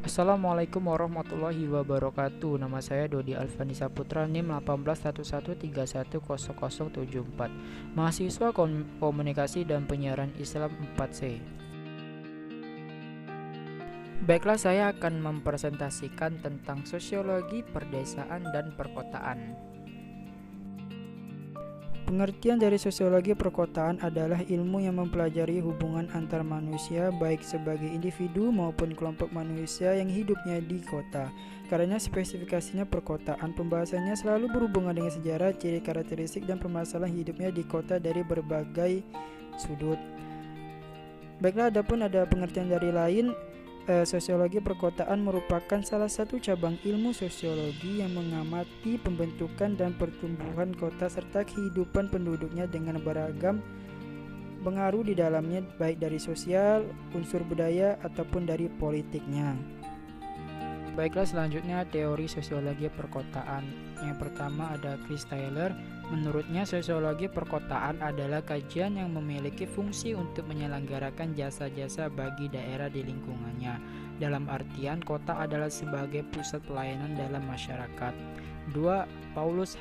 Assalamualaikum warahmatullahi wabarakatuh. Nama saya Dodi Alfani Saputra, NIM 181131310074. Mahasiswa Komunikasi dan Penyiaran Islam 4C. Baiklah, saya akan mempresentasikan tentang sosiologi perdesaan dan perkotaan. Pengertian dari sosiologi perkotaan adalah ilmu yang mempelajari hubungan antar manusia baik sebagai individu maupun kelompok manusia yang hidupnya di kota. Karena spesifikasinya perkotaan, pembahasannya selalu berhubungan dengan sejarah, ciri karakteristik dan permasalahan hidupnya di kota dari berbagai sudut. Baiklah, adapun ada pengertian dari lain. Sosiologi perkotaan merupakan salah satu cabang ilmu sosiologi yang mengamati pembentukan dan pertumbuhan kota serta kehidupan penduduknya dengan beragam pengaruh di dalamnya baik dari sosial, unsur budaya ataupun dari politiknya. Baiklah, selanjutnya teori sosiologi perkotaan. Yang pertama ada Chris Taylor. Menurutnya sosiologi perkotaan adalah kajian yang memiliki fungsi untuk menyelenggarakan jasa-jasa bagi daerah di lingkungannya. Dalam artian kota adalah sebagai pusat pelayanan dalam masyarakat. 2. Paulus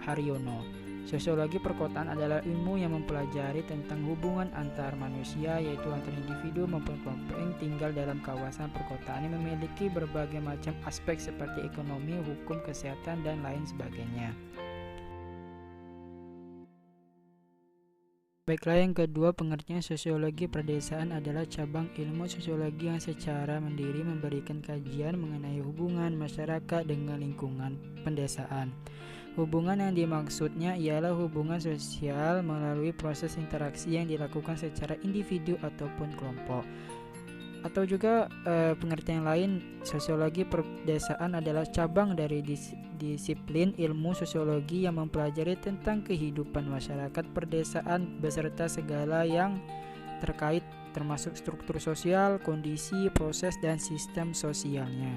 Haryono. Sosiologi perkotaan adalah ilmu yang mempelajari tentang hubungan antar manusia, yaitu antar individu maupun kelompok yang tinggal dalam kawasan perkotaan yang memiliki berbagai macam aspek seperti ekonomi, hukum, kesehatan, dan lain sebagainya. Baiklah, yang kedua, pengertian sosiologi perdesaan adalah cabang ilmu sosiologi yang secara mandiri memberikan kajian mengenai hubungan masyarakat dengan lingkungan pendesaan. Hubungan yang dimaksudnya ialah hubungan sosial melalui proses interaksi yang dilakukan secara individu ataupun kelompok. Atau juga pengertian lain, sosiologi perdesaan adalah cabang dari disiplin ilmu sosiologi yang mempelajari tentang kehidupan masyarakat perdesaan beserta segala yang terkait termasuk struktur sosial, kondisi, proses, dan sistem sosialnya.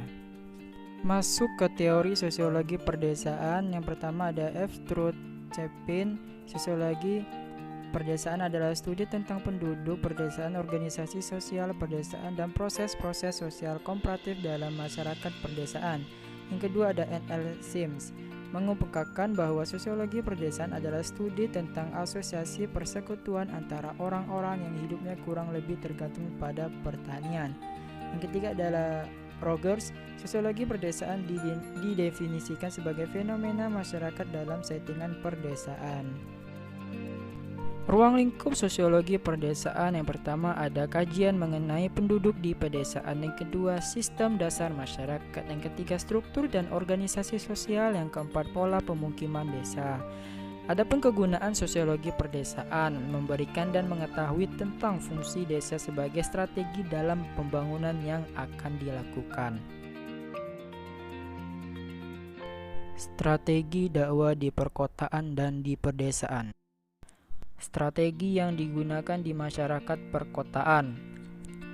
Masuk ke teori sosiologi perdesaan, yang pertama ada F. Truth Chapin. Sosiologi perdesaan adalah studi tentang penduduk, perdesaan, organisasi sosial perdesaan, dan proses-proses sosial komparatif dalam masyarakat perdesaan. Yang kedua ada N.L. Sims, mengemukakan bahwa sosiologi perdesaan adalah studi tentang asosiasi persekutuan antara orang-orang yang hidupnya kurang lebih tergantung pada pertanian. Yang ketiga adalah Rogers. Sosiologi perdesaan didefinisikan sebagai fenomena masyarakat dalam settingan perdesaan. Ruang lingkup sosiologi perdesaan, yang pertama ada kajian mengenai penduduk di pedesaan, yang kedua sistem dasar masyarakat, yang ketiga struktur dan organisasi sosial, yang keempat pola pemukiman desa. Adapun kegunaan sosiologi perdesaan memberikan dan mengetahui tentang fungsi desa sebagai strategi dalam pembangunan yang akan dilakukan. Strategi dakwah di perkotaan dan di pedesaan. Strategi yang digunakan di masyarakat perkotaan.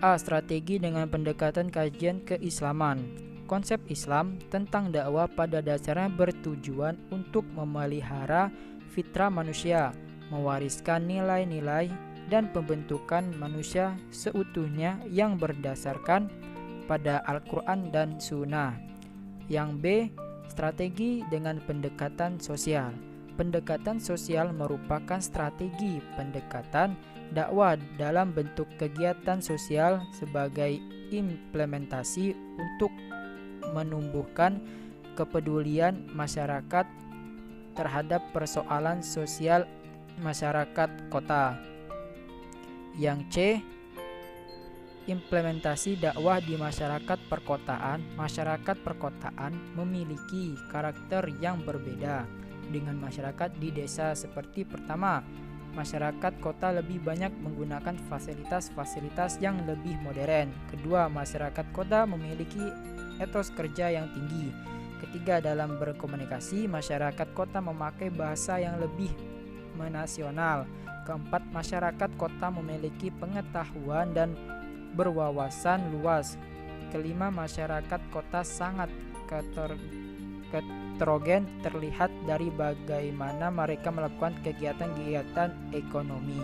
A. Strategi dengan pendekatan kajian keislaman. Konsep Islam tentang dakwah pada dasarnya bertujuan untuk memelihara fitrah manusia, mewariskan nilai-nilai dan pembentukan manusia seutuhnya yang berdasarkan pada Al-Quran dan Sunnah. Yang B. Strategi dengan pendekatan sosial. Pendekatan sosial merupakan strategi pendekatan dakwah dalam bentuk kegiatan sosial sebagai implementasi untuk menumbuhkan kepedulian masyarakat terhadap persoalan sosial masyarakat kota. Yang C. Implementasi dakwah di masyarakat perkotaan. Masyarakat perkotaan memiliki karakter yang berbeda dengan masyarakat di desa, seperti pertama, masyarakat kota lebih banyak menggunakan fasilitas-fasilitas yang lebih modern. Kedua, masyarakat kota memiliki etos kerja yang tinggi. Ketiga, dalam berkomunikasi, masyarakat kota memakai bahasa yang lebih menasional. Keempat, masyarakat kota memiliki pengetahuan dan berwawasan luas. Kelima, masyarakat kota sangat heterogen terlihat dari bagaimana mereka melakukan kegiatan-kegiatan ekonomi.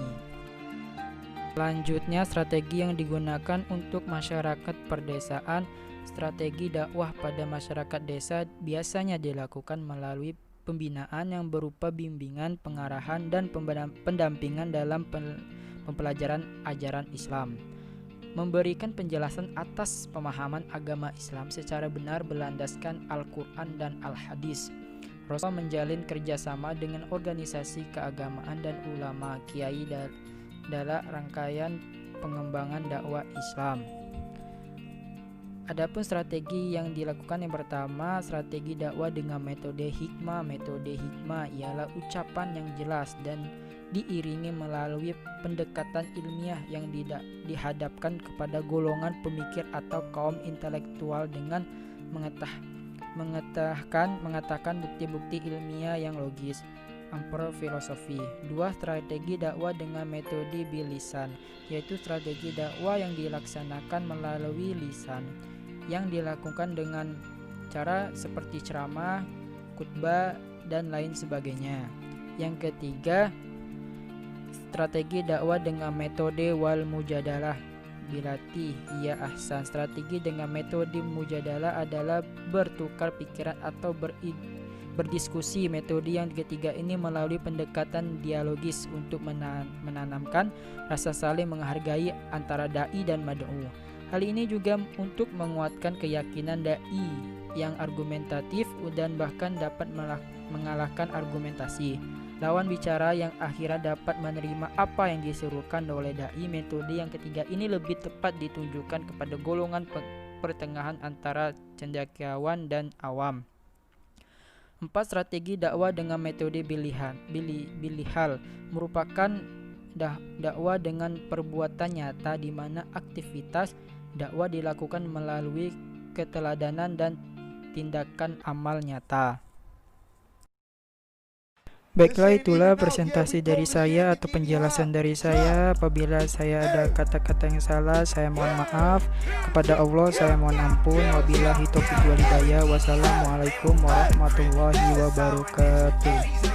Selanjutnya, strategi yang digunakan untuk masyarakat perdesaan Strategi dakwah pada masyarakat desa biasanya dilakukan melalui pembinaan yang berupa bimbingan, pengarahan, dan pendampingan dalam pembelajaran ajaran Islam. Memberikan penjelasan atas pemahaman agama Islam secara benar berlandaskan Al-Quran dan Al-Hadis. Rasul menjalin kerjasama dengan organisasi keagamaan dan ulama kiai dalam rangkaian pengembangan dakwah Islam. Adapun strategi yang dilakukan, yang pertama, strategi dakwah dengan metode hikmah. Metode hikmah ialah ucapan yang jelas dan diiringi melalui pendekatan ilmiah yang dihadapkan kepada golongan pemikir atau kaum intelektual dengan mengatakan bukti-bukti ilmiah yang logis. Ampere filosofi. 2. Strategi dakwah dengan metode bilisan, yaitu strategi dakwah yang dilaksanakan melalui lisan, yang dilakukan dengan cara seperti ceramah, khutbah, dan lain sebagainya. Yang ketiga, strategi dakwah dengan metode wal mujadalah dilatih ya ahsan. Strategi dengan metode mujadalah adalah bertukar pikiran atau berdiskusi. Metode yang ketiga ini melalui pendekatan dialogis untuk menanamkan rasa saling menghargai antara dai dan mad'u. Hal ini juga untuk menguatkan keyakinan dai yang argumentatif dan bahkan dapat mengalahkan argumentasi lawan bicara yang akhirnya dapat menerima apa yang disuruhkan oleh dai. Metode yang ketiga ini lebih tepat ditunjukkan kepada golongan pertengahan antara cendekiawan dan awam. 4. Strategi dakwah dengan metode bilihal merupakan dakwah dengan perbuatan nyata, di mana aktivitas dakwah dilakukan melalui keteladanan dan tindakan amal nyata. Baiklah, itulah presentasi dari saya atau penjelasan dari saya. Apabila saya ada kata-kata yang salah, saya mohon maaf. Kepada Allah saya mohon ampun. Wabillahi taufiq wal hidayah. Wassalamualaikum warahmatullahi wabarakatuh.